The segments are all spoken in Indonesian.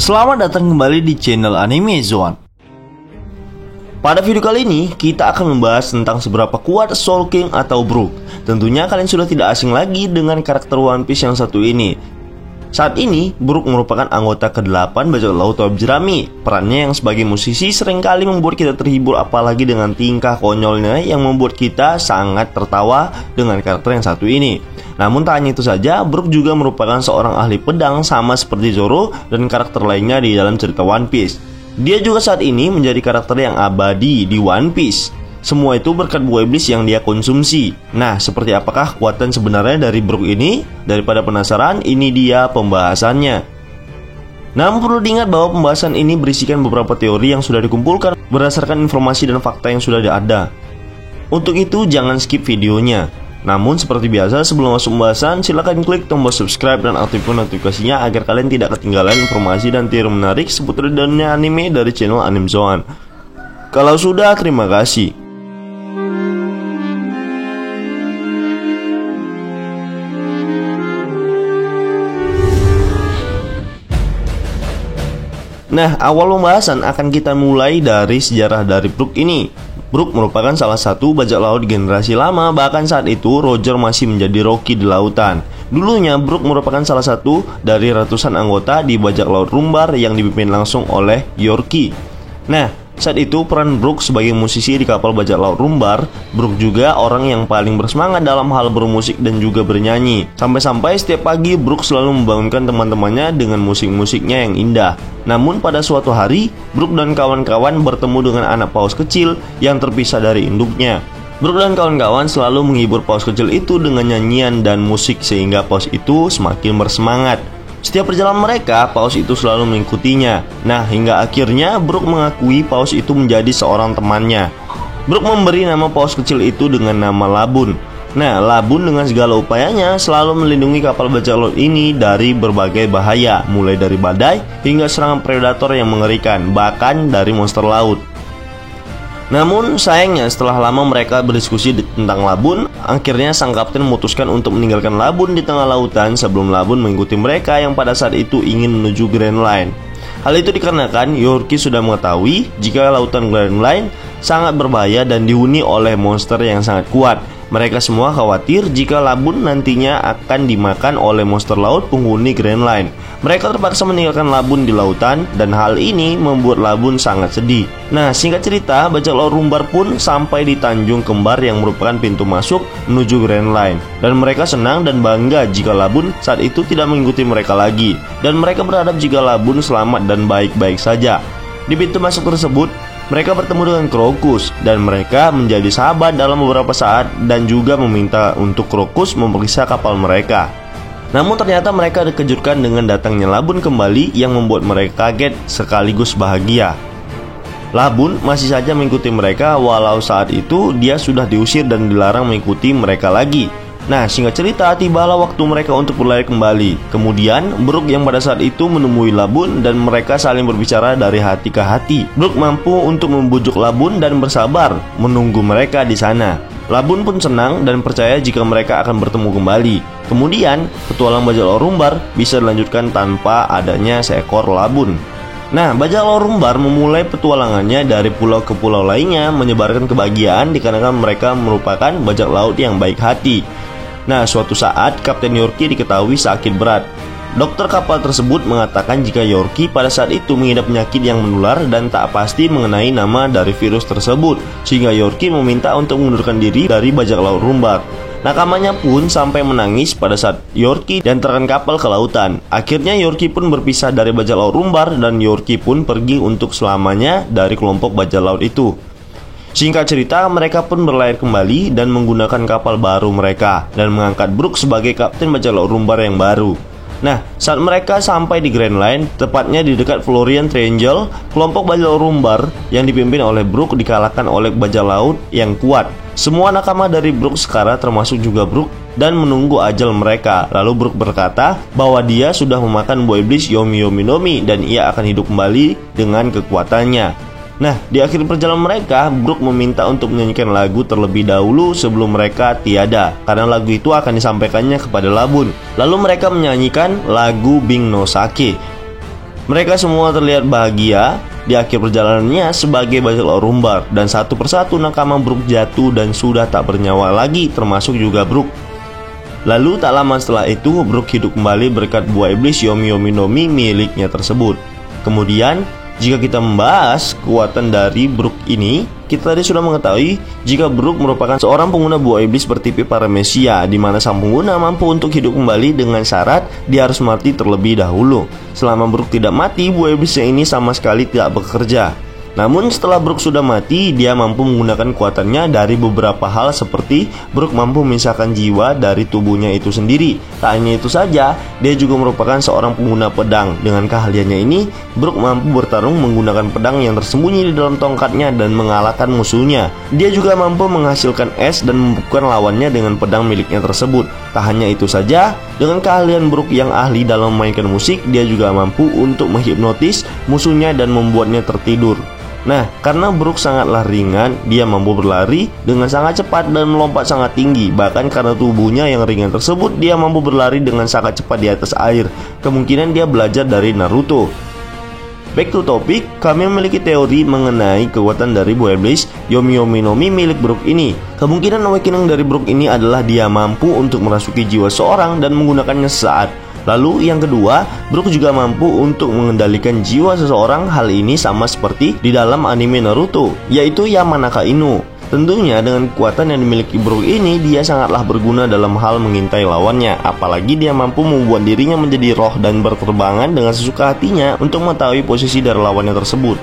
Selamat datang kembali di channel Anime Zone. Pada video kali ini, kita akan membahas tentang seberapa kuat Soul King atau Brook. Tentunya kalian sudah tidak asing lagi dengan karakter One Piece yang satu ini. Saat ini, Brook merupakan anggota ke-8 bajak laut Tob Jerami. Perannya yang sebagai musisi seringkali membuat kita terhibur, apalagi dengan tingkah konyolnya yang membuat kita sangat tertawa dengan karakter yang satu ini. Namun tak hanya itu saja, Brook juga merupakan seorang ahli pedang sama seperti Zoro dan karakter lainnya di dalam cerita One Piece. Dia juga saat ini menjadi karakter yang abadi di One Piece. Semua itu berkat buah iblis yang dia konsumsi. Nah, seperti apakah kekuatan sebenarnya dari Brook ini? Daripada penasaran, ini dia pembahasannya. Namun perlu diingat bahwa pembahasan ini berisikan beberapa teori yang sudah dikumpulkan berdasarkan informasi dan fakta yang sudah ada. Untuk itu jangan skip videonya. Namun seperti biasa, sebelum masuk pembahasan, silahkan klik tombol subscribe dan aktifkan notifikasinya agar kalian tidak ketinggalan informasi dan teori menarik seputar dunia anime dari channel Anime Zone. Kalau sudah, terima kasih. Nah, awal pembahasan akan kita mulai dari sejarah dari Brook ini. Brook merupakan salah satu bajak laut generasi lama, bahkan saat itu Roger masih menjadi Rocky di lautan. Dulunya Brook merupakan salah satu dari ratusan anggota di bajak laut Rumbar yang dipimpin langsung oleh Yorkie. Nah, saat itu peran Brook sebagai musisi di kapal bajak laut Rumbar. Brook juga orang yang paling bersemangat dalam hal bermusik dan juga bernyanyi. Sampai-sampai setiap pagi Brook selalu membangunkan teman-temannya dengan musik-musiknya yang indah. Namun pada suatu hari, Brook dan kawan-kawan bertemu dengan anak paus kecil yang terpisah dari induknya. Brook dan kawan-kawan selalu menghibur paus kecil itu dengan nyanyian dan musik sehingga paus itu semakin bersemangat. Setiap perjalanan mereka, paus itu selalu mengikutinya. Nah, hingga akhirnya Brook mengakui paus itu menjadi seorang temannya. Brook memberi nama paus kecil itu dengan nama Labun. Nah, Labun dengan segala upayanya selalu melindungi kapal bajak laut ini dari berbagai bahaya, mulai dari badai hingga serangan predator yang mengerikan, bahkan dari monster laut. Namun sayangnya setelah lama mereka berdiskusi tentang Labun, akhirnya sang kapten memutuskan untuk meninggalkan Labun di tengah lautan sebelum Labun mengikuti mereka yang pada saat itu ingin menuju Grand Line. Hal itu dikarenakan Yorkie sudah mengetahui jika lautan Grand Line sangat berbahaya dan dihuni oleh monster yang sangat kuat. Mereka semua khawatir jika Labun nantinya akan dimakan oleh monster laut penghuni Grand Line. Mereka terpaksa meninggalkan Labun di lautan dan hal ini membuat Labun sangat sedih. Nah, singkat cerita, bajak laut Rumbar pun sampai di Tanjung Kembar yang merupakan pintu masuk menuju Grand Line. Dan mereka senang dan bangga jika Labun saat itu tidak mengikuti mereka lagi. Dan mereka berharap jika Labun selamat dan baik-baik saja. Di pintu masuk tersebut, mereka bertemu dengan Crocus dan mereka menjadi sahabat dalam beberapa saat dan juga meminta untuk Crocus memeriksa kapal mereka. Namun ternyata mereka dikejutkan dengan datangnya Labun kembali yang membuat mereka kaget sekaligus bahagia. Labun masih saja mengikuti mereka walau saat itu dia sudah diusir dan dilarang mengikuti mereka lagi. Nah, singkat cerita, tibalah waktu mereka untuk berlayar kembali. Kemudian, Brook yang pada saat itu menemui Labun dan mereka saling berbicara dari hati ke hati. Brook mampu untuk membujuk Labun dan bersabar menunggu mereka di sana. Labun pun senang dan percaya jika mereka akan bertemu kembali. Kemudian, petualang bajak laut Rumbar bisa dilanjutkan tanpa adanya seekor Labun. Nah, bajak laut Rumbar memulai petualangannya dari pulau ke pulau lainnya, menyebarkan kebahagiaan dikarenakan mereka merupakan bajak laut yang baik hati. Nah, suatu saat Kapten Yorkie diketahui sakit berat. Dokter kapal tersebut mengatakan jika Yorkie pada saat itu mengidap penyakit yang menular dan tak pasti mengenai nama dari virus tersebut, sehingga Yorkie meminta untuk mengundurkan diri dari bajak laut Rumbar. Nakamanya pun sampai menangis pada saat Yorkie diantarkan kapal ke lautan. Akhirnya Yorkie pun berpisah dari bajak laut Rumbar dan Yorkie pun pergi untuk selamanya dari kelompok bajak laut itu. Singkat cerita, mereka pun berlayar kembali dan menggunakan kapal baru mereka dan mengangkat Brook sebagai kapten bajak laut Rumbar yang baru. Nah, saat mereka sampai di Grand Line, tepatnya di dekat Florian Triangle, kelompok bajak laut Rumbar yang dipimpin oleh Brook dikalahkan oleh bajak laut yang kuat. Semua nakama dari Brook sekarang termasuk juga Brook dan menunggu ajal mereka. Lalu Brook berkata bahwa dia sudah memakan buah iblis Yomi Yomi Nomi dan ia akan hidup kembali dengan kekuatannya. Nah, di akhir perjalanan mereka, Brook meminta untuk menyanyikan lagu terlebih dahulu sebelum mereka tiada, karena lagu itu akan disampaikannya kepada Labun. Lalu mereka menyanyikan lagu Bing no Sake. Mereka semua terlihat bahagia di akhir perjalanannya sebagai bajak laut rumbar, dan satu persatu nakama Brook jatuh dan sudah tak bernyawa lagi, termasuk juga Brook. Lalu tak lama setelah itu Brook hidup kembali berkat buah iblis Yomi Yomi no Mi miliknya tersebut. Kemudian jika kita membahas kekuatan dari Brook ini, kita tadi sudah mengetahui jika Brook merupakan seorang pengguna buah iblis bertipe paramesia, di mana sang pengguna mampu untuk hidup kembali dengan syarat dia harus mati terlebih dahulu. Selama Brook tidak mati, buah iblisnya ini sama sekali tidak bekerja. Namun setelah Brook sudah mati, dia mampu menggunakan kekuatannya dari beberapa hal, seperti Brook mampu memisahkan jiwa dari tubuhnya itu sendiri. Tak hanya itu saja, dia juga merupakan seorang pengguna pedang. Dengan keahliannya ini, Brook mampu bertarung menggunakan pedang yang tersembunyi di dalam tongkatnya dan mengalahkan musuhnya. Dia juga mampu menghasilkan es dan membukukan lawannya dengan pedang miliknya tersebut. Tak hanya itu saja, dengan keahlian Brook yang ahli dalam memainkan musik, dia juga mampu untuk menghipnotis musuhnya dan membuatnya tertidur. Nah, karena Brook sangatlah ringan, dia mampu berlari dengan sangat cepat dan melompat sangat tinggi. Bahkan karena tubuhnya yang ringan tersebut, dia mampu berlari dengan sangat cepat di atas air. Kemungkinan dia belajar dari Naruto. Back to topic, kami memiliki teori mengenai kekuatan dari buah iblis Yomi Yomi no Mi milik Brook ini. Kemungkinan awakening dari Brook ini adalah dia mampu untuk merasuki jiwa seorang dan menggunakannya sesaat. Lalu yang kedua, Brook juga mampu untuk mengendalikan jiwa seseorang. Hal ini sama seperti di dalam anime Naruto, yaitu Yamanaka Inu. Tentunya dengan kekuatan yang dimiliki Brook ini, dia sangatlah berguna dalam hal mengintai lawannya. Apalagi dia mampu membuat dirinya menjadi roh dan berterbangan dengan sesuka hatinya untuk mengetahui posisi dari lawannya tersebut.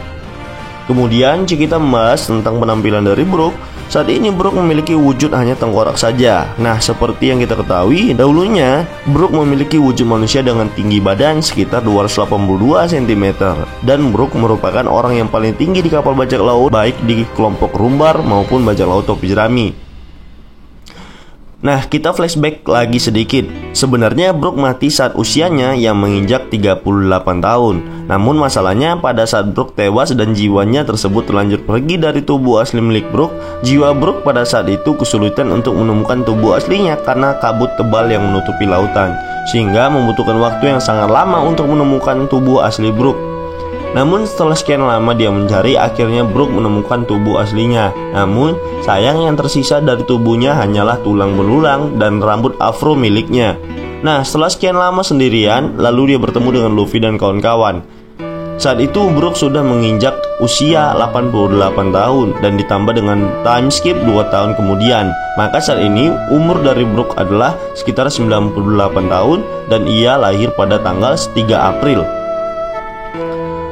Kemudian jika kita membahas tentang penampilan dari Brook, saat ini Brook memiliki wujud hanya tengkorak saja. Nah, seperti yang kita ketahui, dahulunya Brook memiliki wujud manusia dengan tinggi badan sekitar 282 cm. Dan Brook merupakan orang yang paling tinggi di kapal bajak laut, baik di kelompok rumbar maupun bajak laut topi jerami. Nah, kita flashback lagi sedikit. Sebenarnya Brook mati saat usianya yang menginjak 38 tahun. Namun masalahnya pada saat Brook tewas dan jiwanya tersebut terlanjur pergi dari tubuh asli milik Brook, jiwa Brook pada saat itu kesulitan untuk menemukan tubuh aslinya karena kabut tebal yang menutupi lautan, sehingga membutuhkan waktu yang sangat lama untuk menemukan tubuh asli Brook. Namun setelah sekian lama dia mencari, akhirnya Brook menemukan tubuh aslinya. Namun sayang yang tersisa dari tubuhnya hanyalah tulang belulang dan rambut afro miliknya. Nah, setelah sekian lama sendirian, lalu dia bertemu dengan Luffy dan kawan-kawan. Saat itu Brook sudah menginjak usia 88 tahun dan ditambah dengan time skip 2 tahun kemudian. Maka saat ini umur dari Brook adalah sekitar 98 tahun dan ia lahir pada tanggal 3 April.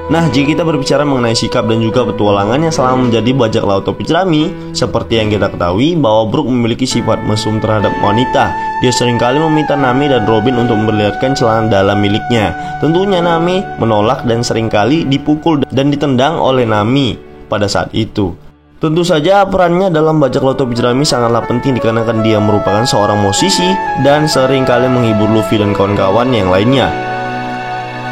Nah, jika kita berbicara mengenai sikap dan juga petualangannya selama menjadi bajak laut topi jerami, seperti yang kita ketahui bahwa Brook memiliki sifat mesum terhadap wanita. Dia seringkali meminta Nami dan Robin untuk memperlihatkan celana dalam miliknya. Tentunya Nami menolak dan seringkali dipukul dan ditendang oleh Nami pada saat itu. Tentu saja perannya dalam bajak laut topi jerami sangatlah penting dikarenakan dia merupakan seorang musisi dan seringkali menghibur Luffy dan kawan-kawan yang lainnya.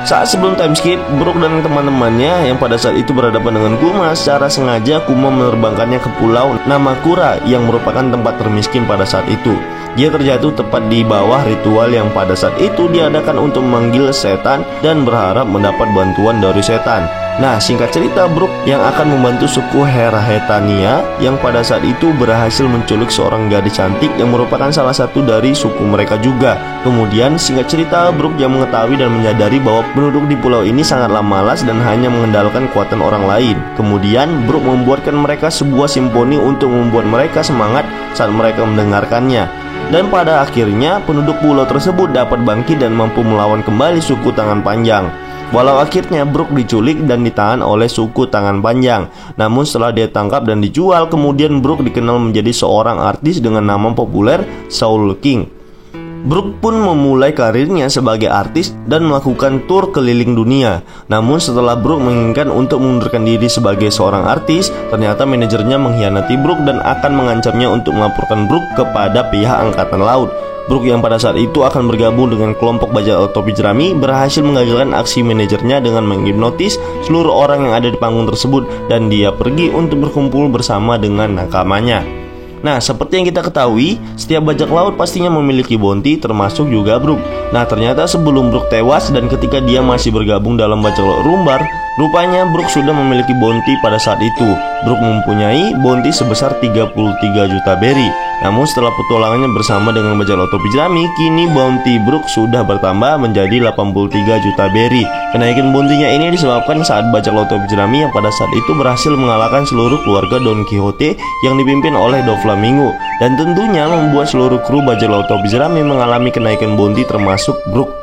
Saat sebelum time skip, Brook dan teman-temannya yang pada saat itu berhadapan dengan Kuma, secara sengaja Kuma menerbangkannya ke pulau Namakura yang merupakan tempat termiskin pada saat itu. Dia terjatuh tepat di bawah ritual yang pada saat itu diadakan untuk memanggil setan dan berharap mendapat bantuan dari setan. Nah, singkat cerita, Brook yang akan membantu suku Herahetania yang pada saat itu berhasil menculik seorang gadis cantik yang merupakan salah satu dari suku mereka juga. Kemudian singkat cerita, Brook yang mengetahui dan menyadari bahwa penduduk di pulau ini sangatlah malas dan hanya mengandalkan kekuatan orang lain. Kemudian Brook membuatkan mereka sebuah simfoni untuk membuat mereka semangat saat mereka mendengarkannya. Dan pada akhirnya penduduk pulau tersebut dapat bangkit dan mampu melawan kembali suku Tangan Panjang. Walau akhirnya Brook diculik dan ditahan oleh suku Tangan Panjang. Namun setelah dia tangkap dan dijual, kemudian Brook dikenal menjadi seorang artis dengan nama populer Soul King. Brook pun memulai karirnya sebagai artis dan melakukan tur keliling dunia. Namun setelah Brook menginginkan untuk mengundurkan diri sebagai seorang artis, ternyata manajernya mengkhianati Brook dan akan mengancamnya untuk melaporkan Brook kepada pihak Angkatan Laut. Brook yang pada saat itu akan bergabung dengan kelompok bajak laut topi jerami berhasil mengagalkan aksi manajernya dengan menghipnotis seluruh orang yang ada di panggung tersebut dan dia pergi untuk berkumpul bersama dengan nakamanya. Nah, seperti yang kita ketahui, setiap bajak laut pastinya memiliki bounty, termasuk juga Brook. Nah, ternyata sebelum Brook tewas dan ketika dia masih bergabung dalam bajak laut Rumbar, rupanya Brook sudah memiliki bounty pada saat itu. Brook mempunyai bounty sebesar 33 juta berry. Namun setelah petualangannya bersama dengan bajak laut topi jerami, kini bounty Brook sudah bertambah menjadi 83 juta berry. Kenaikan bounty-nya ini disebabkan saat bajak laut topi jerami yang pada saat itu berhasil mengalahkan seluruh keluarga Don Quixote yang dipimpin oleh Doflamingo, dan tentunya membuat seluruh kru bajak laut topi jerami mengalami kenaikan bounty termasuk Brook.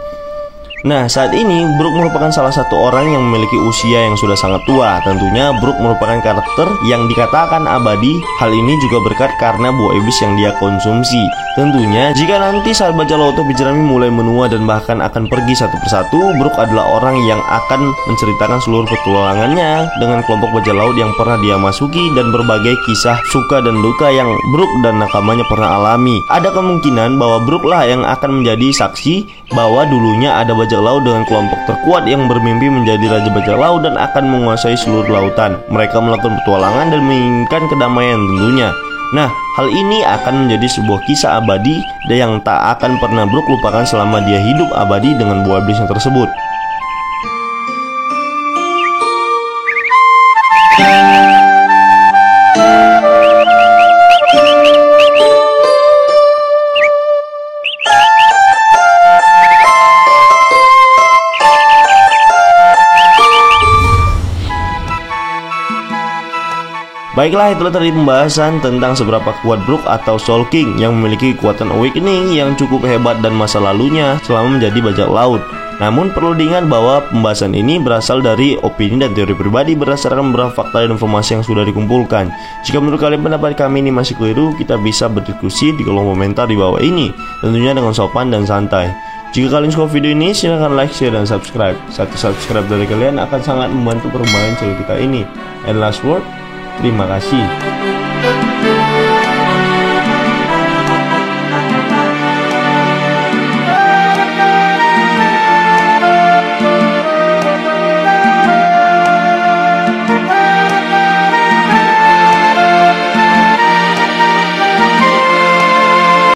Nah, saat ini Brook merupakan salah satu orang yang memiliki usia yang sudah sangat tua. Tentunya Brook merupakan karakter yang dikatakan abadi. Hal ini juga berkat karena buah iblis yang dia konsumsi. Tentunya jika nanti saat bajak laut topi jerami mulai menua dan bahkan akan pergi satu persatu, Brook adalah orang yang akan menceritakan seluruh petualangannya dengan kelompok bajak laut yang pernah dia masuki dan berbagai kisah suka dan duka yang Brook dan nakamanya pernah alami. Ada kemungkinan bahwa Brook lah yang akan menjadi saksi bahwa dulunya ada bajak laut dengan kelompok terkuat yang bermimpi menjadi raja bajak laut dan akan menguasai seluruh lautan. Mereka melakukan petualangan dan menginginkan kedamaian tentunya. Nah, hal ini akan menjadi sebuah kisah abadi yang tak akan pernah Brook lupakan selama dia hidup abadi dengan buah iblisnya tersebut. Baiklah, itulah tadi pembahasan tentang seberapa kuat Brook atau Soul King yang memiliki kekuatan awakening yang cukup hebat dan masa lalunya selama menjadi bajak laut. Namun perlu diingat bahwa pembahasan ini berasal dari opini dan teori pribadi berdasarkan beberapa fakta dan informasi yang sudah dikumpulkan. Jika menurut kalian pendapat kami ini masih keliru, kita bisa berdiskusi di kolom komentar di bawah ini, tentunya dengan sopan dan santai. Jika kalian suka video ini, silahkan like, share, dan subscribe. Satu subscribe dari kalian akan sangat membantu perkembangan channel kita ini. And last word, terima kasih.